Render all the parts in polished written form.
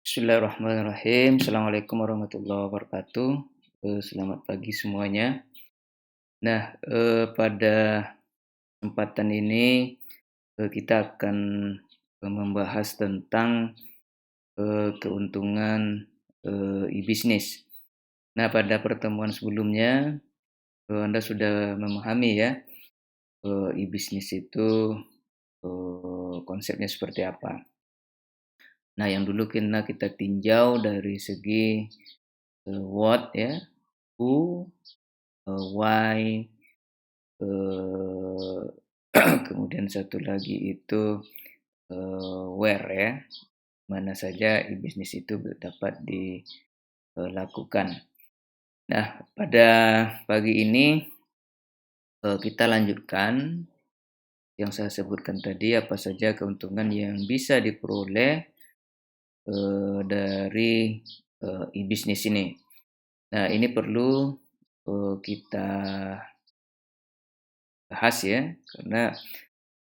Bismillahirrahmanirrahim. Assalamualaikum warahmatullahi wabarakatuh. Selamat pagi semuanya. Nah, pada kesempatan ini, kita akan, membahas tentang, keuntungan, e-bisnis. Nah, pada pertemuan sebelumnya, Anda sudah memahami ya, e-bisnis itu, konsepnya seperti apa. Nah, yang dulu kita tinjau dari segi, what ya, who, why, eee, kemudian satu lagi itu, where ya, mana saja bisnis itu dapat dilakukan. Nah, pada pagi ini, kita lanjutkan yang saya sebutkan tadi, apa saja keuntungan yang bisa diperoleh, dari, bisnis ini. Nah, ini perlu, kita bahas ya, karena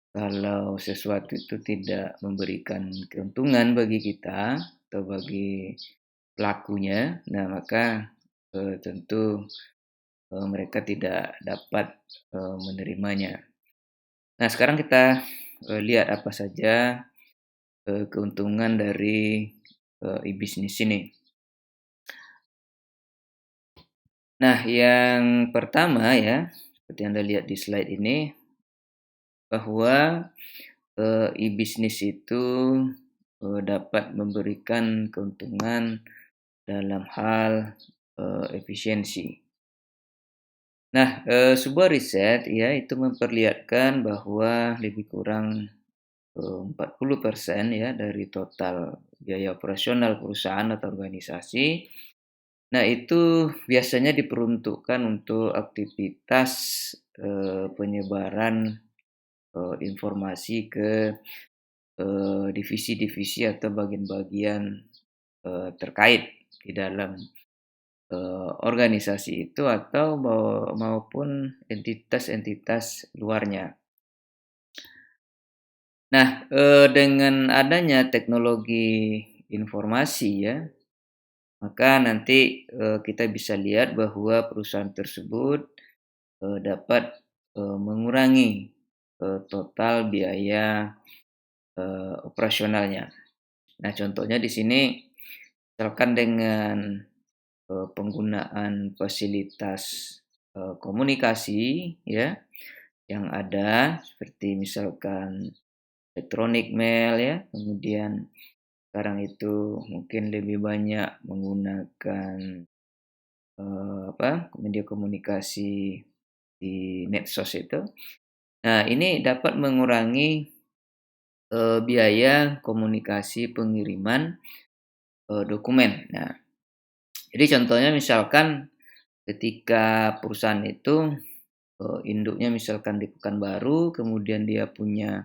kalau sesuatu itu tidak memberikan keuntungan bagi kita atau bagi pelakunya, nah maka, tentu, mereka tidak dapat, menerimanya. Nah, sekarang kita, lihat apa saja, keuntungan dari, e-bisnis ini. Nah, yang pertama ya, seperti Anda lihat di slide ini, bahwa, e-bisnis itu, dapat memberikan keuntungan dalam hal, efisiensi. Nah, sebuah riset ya itu memperlihatkan bahwa lebih kurang, 40% ya dari total biaya operasional perusahaan atau organisasi, nah itu biasanya diperuntukkan untuk aktivitas, penyebaran, informasi ke, divisi-divisi atau bagian-bagian, terkait di dalam, organisasi itu atau maupun entitas-entitas luarnya. Nah, dengan adanya teknologi informasi ya, maka nanti, kita bisa lihat bahwa perusahaan tersebut, dapat, mengurangi, total biaya, operasionalnya. Nah, contohnya di sini misalkan dengan, penggunaan fasilitas, komunikasi ya, yang ada seperti misalkan elektronik mail ya, kemudian sekarang itu mungkin lebih banyak menggunakan, media komunikasi di medsos itu. Nah, ini dapat mengurangi, biaya komunikasi pengiriman, dokumen. Nah, jadi contohnya misalkan ketika perusahaan itu, induknya misalkan di Pekanbaru, kemudian dia punya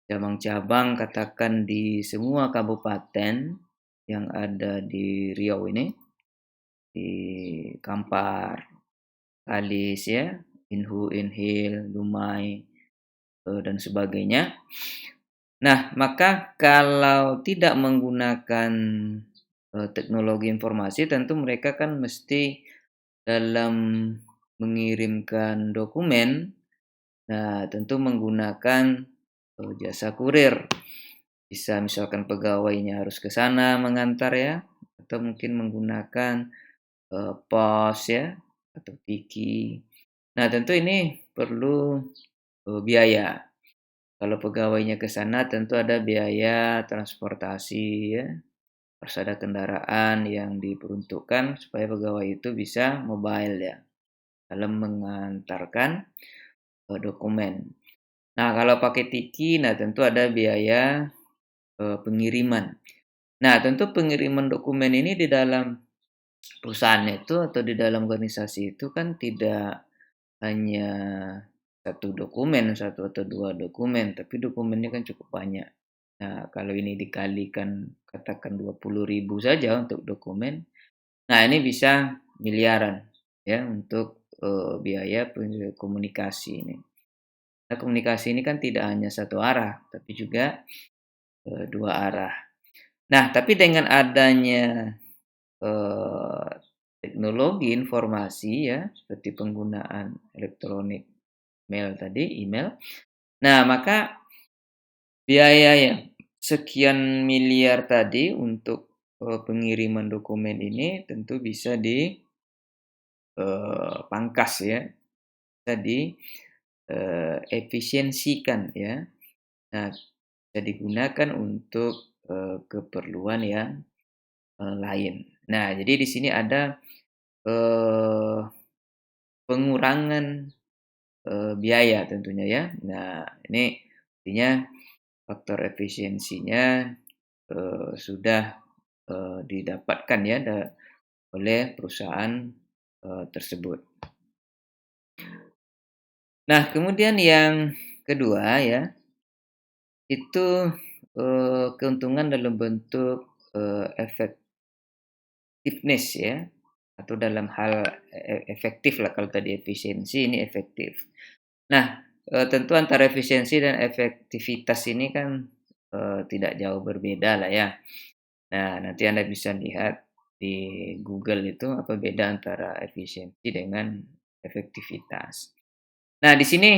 cabang-cabang katakan di semua kabupaten yang ada di Riau ini, di Kampar, Alis ya, Inhu, Inhil, Dumai, dan sebagainya. Nah, maka kalau tidak menggunakan, teknologi informasi tentu mereka kan mesti dalam mengirimkan dokumen, nah tentu menggunakan, jasa kurir. Bisa misalkan pegawainya harus ke sana mengantar ya, atau mungkin menggunakan, pos ya, atau tiki. Nah, tentu ini perlu, biaya. Kalau pegawainya ke sana tentu ada biaya transportasi ya, harus ada kendaraan yang diperuntukkan supaya pegawai itu bisa mobile ya, dalam mengantarkan, dokumen. Nah, kalau pakai tiki, nah tentu ada biaya, pengiriman. Nah, tentu pengiriman dokumen ini di dalam perusahaan itu atau di dalam organisasi itu kan tidak hanya satu dokumen, satu atau dua dokumen, tapi dokumennya kan cukup banyak. Nah, kalau ini dikalikan katakan 20.000 saja untuk dokumen, nah ini bisa miliaran ya untuk, biaya komunikasi ini. Nah, komunikasi ini kan tidak hanya satu arah, tapi juga, dua arah. Nah, tapi dengan adanya, eee, teknologi informasi ya, seperti penggunaan elektronik mail tadi, email. Nah, maka biaya yang sekian miliar tadi untuk, pengiriman dokumen ini tentu bisa pangkas ya, bisa efisiensikan ya. Nah, bisa digunakan untuk, keperluan yang, lain. Nah, jadi di sini ada, eee, pengurangan, biaya tentunya ya. Nah, ini artinya faktor efisiensinya, sudah, didapatkan ya oleh perusahaan, tersebut. Nah, kemudian yang kedua ya, itu, keuntungan dalam bentuk, effectiveness ya, atau dalam hal efektif lah, kalau tadi efisiensi, ini efektif. Nah, tentu antara efisiensi dan efektivitas ini kan, tidak jauh berbeda lah ya. Nah, nanti Anda bisa lihat di Google itu apa beda antara efisiensi dengan efektivitas. Nah, di sini,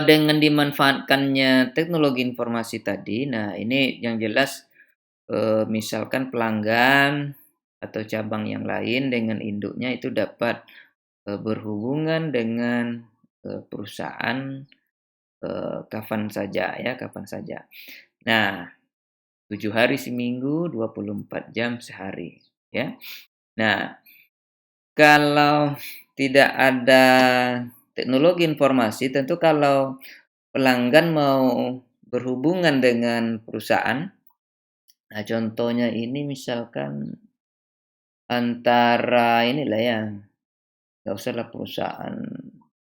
dengan dimanfaatkannya teknologi informasi tadi, nah ini yang jelas, misalkan pelanggan atau cabang yang lain dengan induknya itu dapat, berhubungan dengan, perusahaan, kapan saja ya, kapan saja. Nah, 7 hari seminggu, 24 jam sehari, ya. Nah, kalau tidak ada teknologi informasi, tentu kalau pelanggan mau berhubungan dengan perusahaan, nah contohnya ini misalkan antara inilah ya, nggak usahlah perusahaan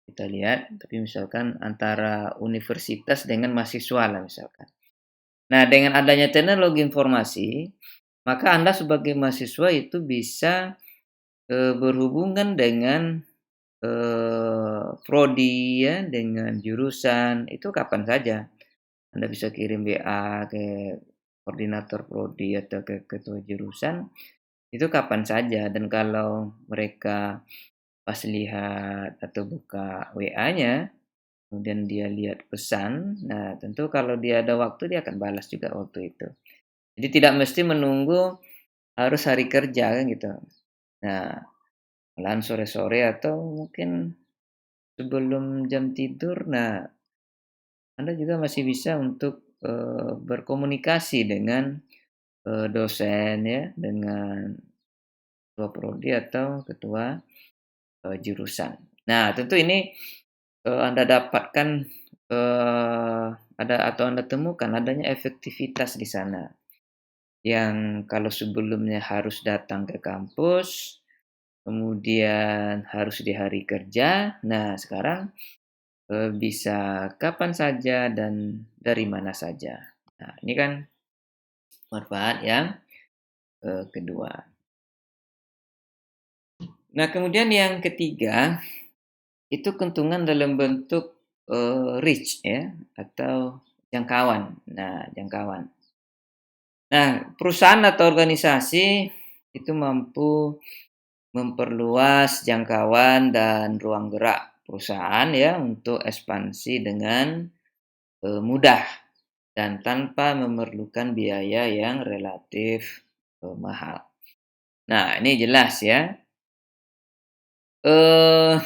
kita lihat, tapi misalkan antara universitas dengan mahasiswa lah misalkan. Nah, dengan adanya teknologi informasi, maka Anda sebagai mahasiswa itu bisa, berhubungan dengan, prodi ya, dengan jurusan, itu kapan saja. Anda bisa kirim WA ke koordinator prodi atau ke ketua jurusan, itu kapan saja, dan kalau mereka pas lihat atau buka WA-nya, kemudian dia lihat pesan, nah tentu kalau dia ada waktu dia akan balas juga waktu itu. Jadi tidak mesti menunggu harus hari kerja kan gitu. Nah, malahan sore-sore atau mungkin sebelum jam tidur, nah Anda juga masih bisa untuk, berkomunikasi dengan, dosen ya, dengan ketua prodi atau ketua, jurusan. Nah, tentu ini, Anda dapatkan, ada atau Anda temukan adanya efektivitas di sana. Yang kalau sebelumnya harus datang ke kampus, kemudian harus di hari kerja, nah sekarang, bisa kapan saja dan dari mana saja. Nah, ini kan manfaat yang, kedua. Nah, kemudian yang ketiga, itu keuntungan dalam bentuk, reach ya, atau jangkauan. Nah, jangkauan. Nah, perusahaan atau organisasi itu mampu memperluas jangkauan dan ruang gerak perusahaan ya untuk ekspansi dengan, mudah dan tanpa memerlukan biaya yang relatif, mahal. Nah, ini jelas ya, eee,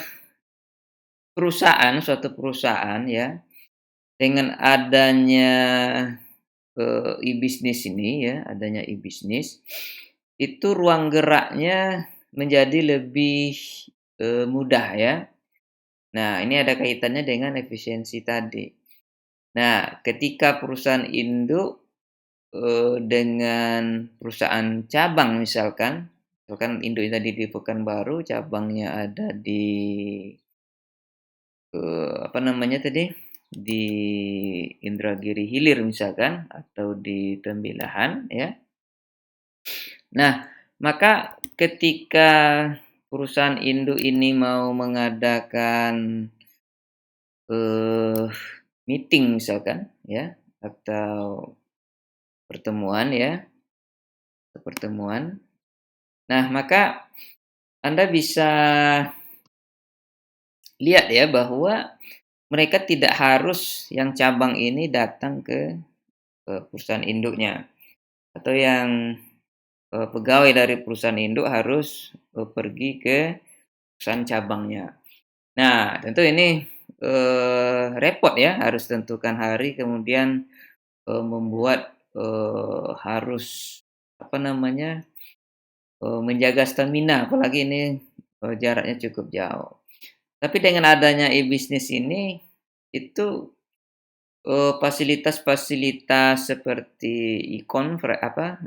suatu perusahaan ya, dengan adanya, e-bisnis ini ya, adanya e-bisnis, itu ruang geraknya menjadi lebih, mudah ya. Nah, ini ada kaitannya dengan efisiensi tadi. Nah, ketika perusahaan induk, dengan perusahaan cabang misalkan induknya tadi di Pekanbaru, cabangnya ada di, apa namanya tadi, di Indragiri Hilir misalkan, atau di Tembilahan ya. Nah, maka ketika perusahaan induk ini mau mengadakan, eee, meeting misalkan ya, atau pertemuan ya, pertemuan. Nah, maka Anda bisa lihat ya bahwa mereka tidak harus yang cabang ini datang ke perusahaan induknya, atau yang pegawai dari perusahaan induk harus pergi ke perusahaan cabangnya. Nah, tentu ini repot ya, harus tentukan hari, kemudian membuat harus apa namanya, menjaga stamina, apalagi ini jaraknya cukup jauh. Tapi dengan adanya e-bisnis ini, itu fasilitas-fasilitas seperti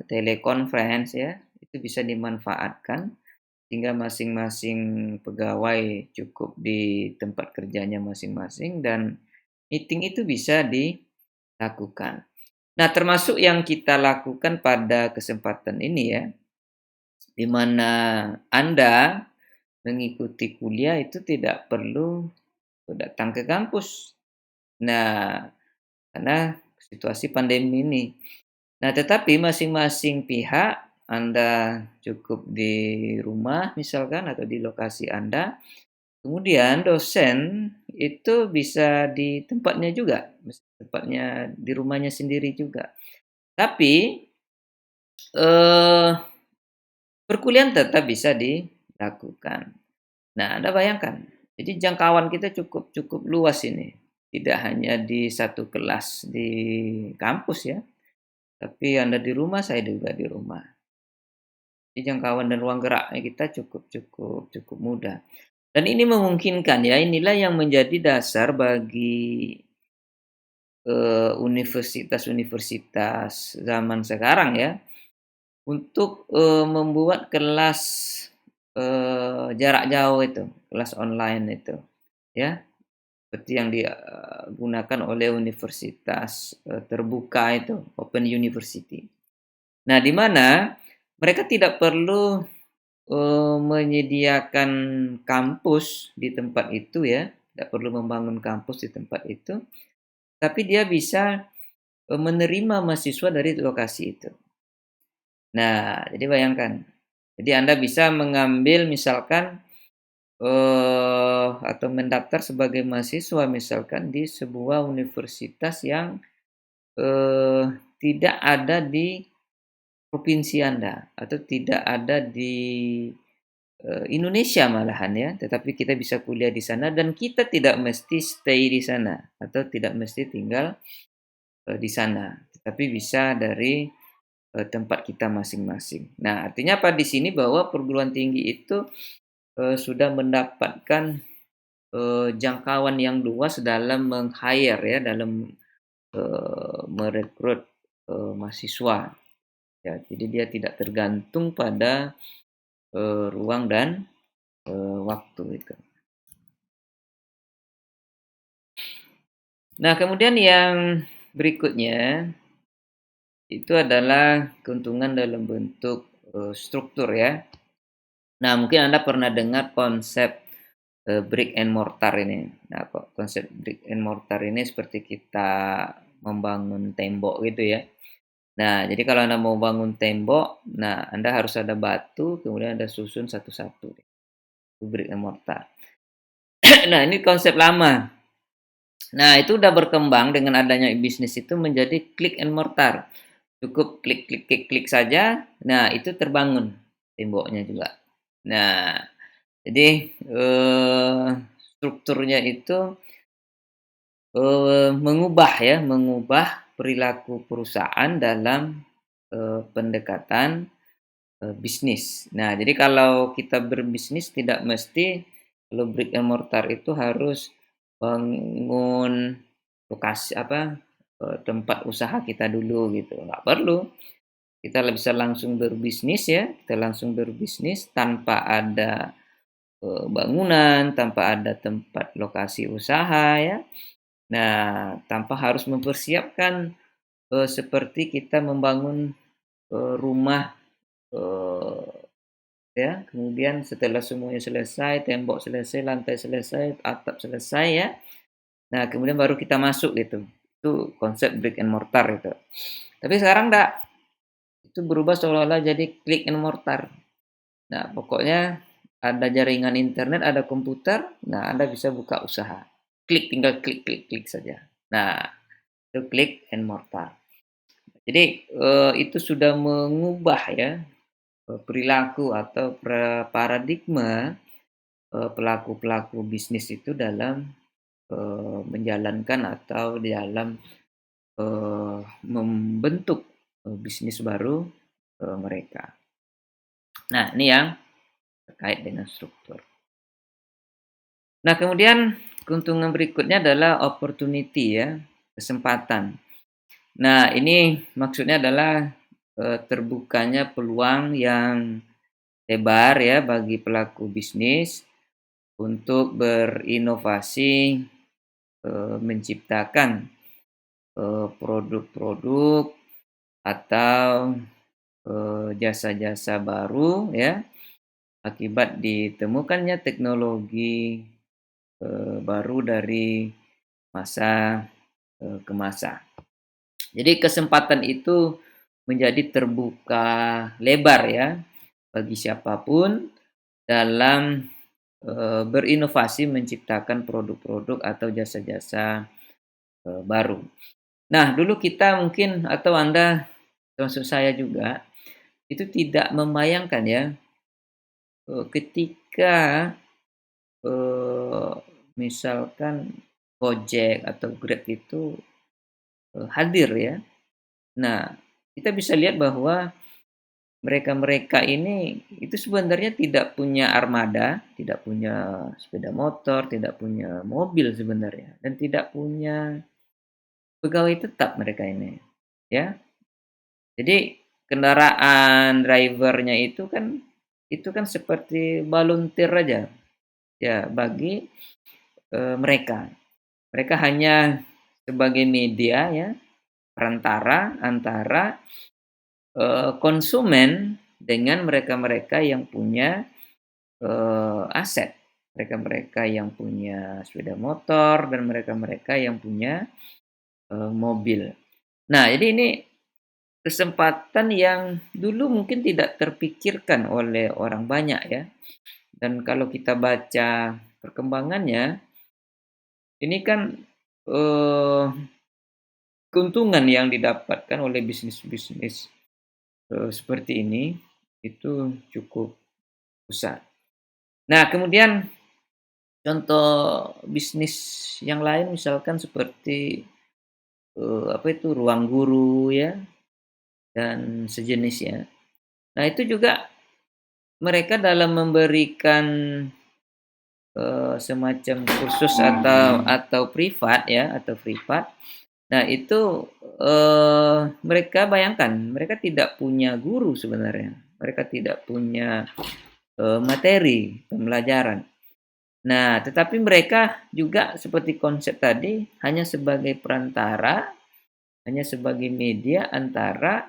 telekonferensi ya, itu bisa dimanfaatkan sehingga masing-masing pegawai cukup di tempat kerjanya masing-masing dan meeting itu bisa dilakukan. Nah, termasuk yang kita lakukan pada kesempatan ini ya, di mana Anda mengikuti kuliah itu tidak perlu datang ke kampus. Nah, karena situasi pandemi ini. Nah, tetapi masing-masing pihak Anda cukup di rumah misalkan atau di lokasi Anda, kemudian dosen itu bisa di tempatnya juga, tempatnya di rumahnya sendiri juga. Tapi, eee, perkuliahan tetap bisa dilakukan. Nah, Anda bayangkan, jadi jangkauan kita cukup cukup luas ini, tidak hanya di satu kelas di kampus ya, tapi Anda di rumah, saya juga di rumah. Jadi jangkauan dan ruang geraknya kita cukup cukup cukup mudah. Dan ini memungkinkan ya, inilah yang menjadi dasar bagi, universitas-universitas zaman sekarang ya, untuk, membuat kelas, jarak jauh itu, kelas online itu, ya. Seperti yang digunakan oleh universitas, terbuka itu, Open University. Nah, di mana mereka tidak perlu, menyediakan kampus di tempat itu ya, tidak perlu membangun kampus di tempat itu, tapi dia bisa, menerima mahasiswa dari lokasi itu. Nah, jadi bayangkan, jadi Anda bisa mengambil misalkan, atau mendaftar sebagai mahasiswa misalkan di sebuah universitas yang, tidak ada di provinsi Anda, atau tidak ada di, Indonesia malahan ya, tetapi kita bisa kuliah di sana dan kita tidak mesti stay di sana, atau tidak mesti tinggal, di sana, tetapi bisa dari, tempat kita masing-masing. Nah, artinya apa di sini bahwa perguruan tinggi itu, sudah mendapatkan, jangkauan yang luas dalam meng-hire ya, dalam, merekrut, mahasiswa. Ya, jadi dia tidak tergantung pada, ruang dan, waktu itu. Nah, kemudian yang berikutnya, itu adalah keuntungan dalam bentuk, struktur ya. Nah, mungkin Anda pernah dengar konsep, brick and mortar ini. Nah, kok konsep brick and mortar ini seperti kita membangun tembok gitu ya. Nah, jadi kalau Anda mau bangun tembok, nah Anda harus ada batu, kemudian Anda susun satu-satu, itu brick and mortar. Nah, ini konsep lama. Nah, itu udah berkembang dengan adanya bisnis itu menjadi click and mortar. Cukup klik klik klik klik saja, nah itu terbangun temboknya juga. Nah, jadi, strukturnya itu, mengubah perilaku perusahaan dalam, pendekatan, bisnis. Nah, jadi kalau kita berbisnis tidak mesti kalau brick and mortar itu harus bangun lokasi tempat usaha kita dulu gitu, nggak perlu. Kita bisa langsung berbisnis ya, kita langsung berbisnis tanpa ada, bangunan, tanpa ada tempat lokasi usaha ya. Nah, tanpa harus mempersiapkan, seperti kita membangun, rumah, eee, ya, kemudian setelah semuanya selesai, tembok selesai, lantai selesai, atap selesai ya, nah kemudian baru kita masuk gitu. Itu konsep brick and mortar itu. Tapi sekarang enggak, itu berubah seolah-olah jadi click and mortar. Nah, pokoknya ada jaringan internet, ada komputer, nah Anda bisa buka usaha. Klik, tinggal klik klik klik saja. Nah, itu click and mortar. Jadi, itu sudah mengubah ya, perilaku atau paradigma, pelaku-pelaku bisnis itu dalam, menjalankan atau dalam, membentuk, bisnis baru, mereka. Nah, ini yang terkait dengan struktur. Nah, kemudian keuntungan berikutnya adalah opportunity ya, kesempatan. Nah, ini maksudnya adalah, terbukanya peluang yang lebar ya bagi pelaku bisnis untuk berinovasi, menciptakan, produk-produk atau, jasa-jasa baru ya, akibat ditemukannya teknologi, baru dari masa, ke masa. Jadi kesempatan itu menjadi terbuka lebar ya bagi siapapun dalam, berinovasi menciptakan produk-produk atau jasa-jasa, baru. Nah, dulu kita mungkin atau Anda, termasuk saya juga, itu tidak membayangkan ya, ketika, eee, misalkan Gojek atau Grab itu, hadir ya. Nah, kita bisa lihat bahwa mereka-mereka ini itu sebenarnya tidak punya armada, tidak punya sepeda motor, tidak punya mobil sebenarnya, dan tidak punya pegawai tetap mereka ini, ya. Jadi kendaraan driver-nya itu kan seperti volunteer aja, ya bagi, mereka. Mereka hanya sebagai media ya, perantara antara, konsumen dengan mereka-mereka yang punya, aset. Mereka-mereka yang punya sepeda motor dan mereka-mereka yang punya, mobil. Nah, jadi ini kesempatan yang dulu mungkin tidak terpikirkan oleh orang banyak ya, dan kalau kita baca perkembangannya, ini kan, eee, keuntungan yang didapatkan oleh bisnis-bisnis, seperti ini, itu cukup besar. Nah, kemudian contoh bisnis yang lain misalkan seperti, apa itu, ruang guru ya, dan sejenisnya. Nah, itu juga mereka dalam memberikan, semacam kursus atau privat ya, atau privat. Nah, itu, mereka bayangkan, mereka tidak punya guru sebenarnya. Mereka tidak punya, materi pembelajaran. Nah, tetapi mereka juga seperti konsep tadi, hanya sebagai perantara, hanya sebagai media antara,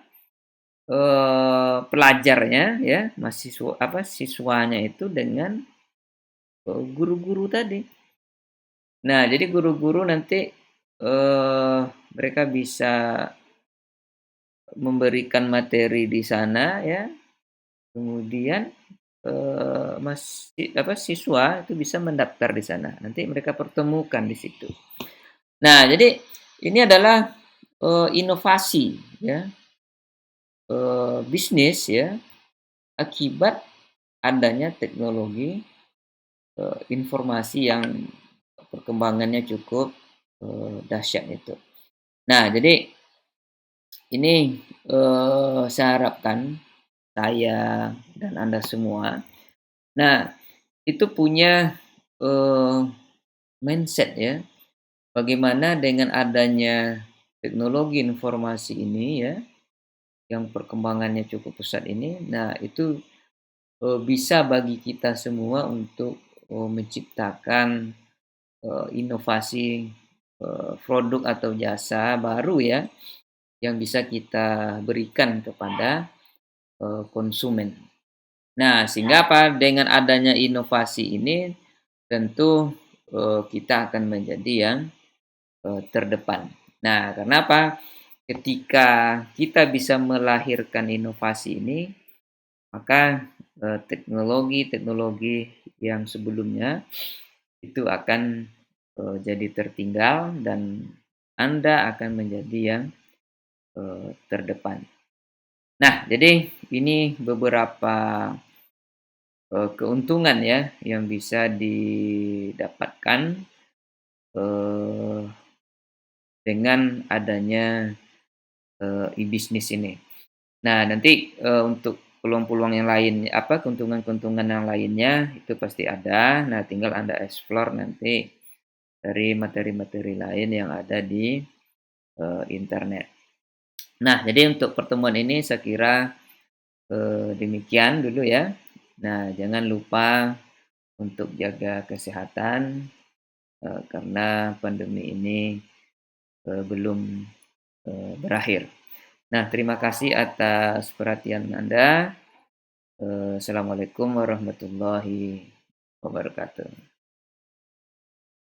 pelajarnya ya, siswanya itu dengan, guru-guru tadi. Nah, jadi guru-guru nanti, mereka bisa memberikan materi di sana ya, kemudian, siswa itu bisa mendaftar di sana, nanti mereka pertemukan di situ. Nah, jadi ini adalah, inovasi ya, bisnis ya, akibat adanya teknologi, informasi yang perkembangannya cukup, dahsyat itu. Nah, jadi ini, saya harapkan saya dan Anda semua, nah itu punya, eee, mindset ya, bagaimana dengan adanya teknologi informasi ini ya, yang perkembangannya cukup pesat ini, nah itu, bisa bagi kita semua untuk, menciptakan, inovasi, produk atau jasa baru ya, yang bisa kita berikan kepada, konsumen. Nah, sehingga apa, dengan adanya inovasi ini tentu, kita akan menjadi yang, terdepan. Nah, karena apa? Ketika kita bisa melahirkan inovasi ini, maka, teknologi-teknologi yang sebelumnya itu akan, jadi tertinggal dan Anda akan menjadi yang, terdepan. Nah, jadi ini beberapa, keuntungan ya yang bisa didapatkan, eee, dengan adanya, e-bisnis ini. Nah, nanti, untuk peluang-peluang yang lain apa, keuntungan-keuntungan yang lainnya itu pasti ada. Nah, tinggal Anda explore nanti dari materi-materi lain yang ada di, internet. Nah, jadi untuk pertemuan ini saya kira, demikian dulu ya. Nah, jangan lupa untuk jaga kesehatan, karena pandemi ini, belum, berakhir. Nah, terima kasih atas perhatian Anda. Assalamualaikum warahmatullahi wabarakatuh.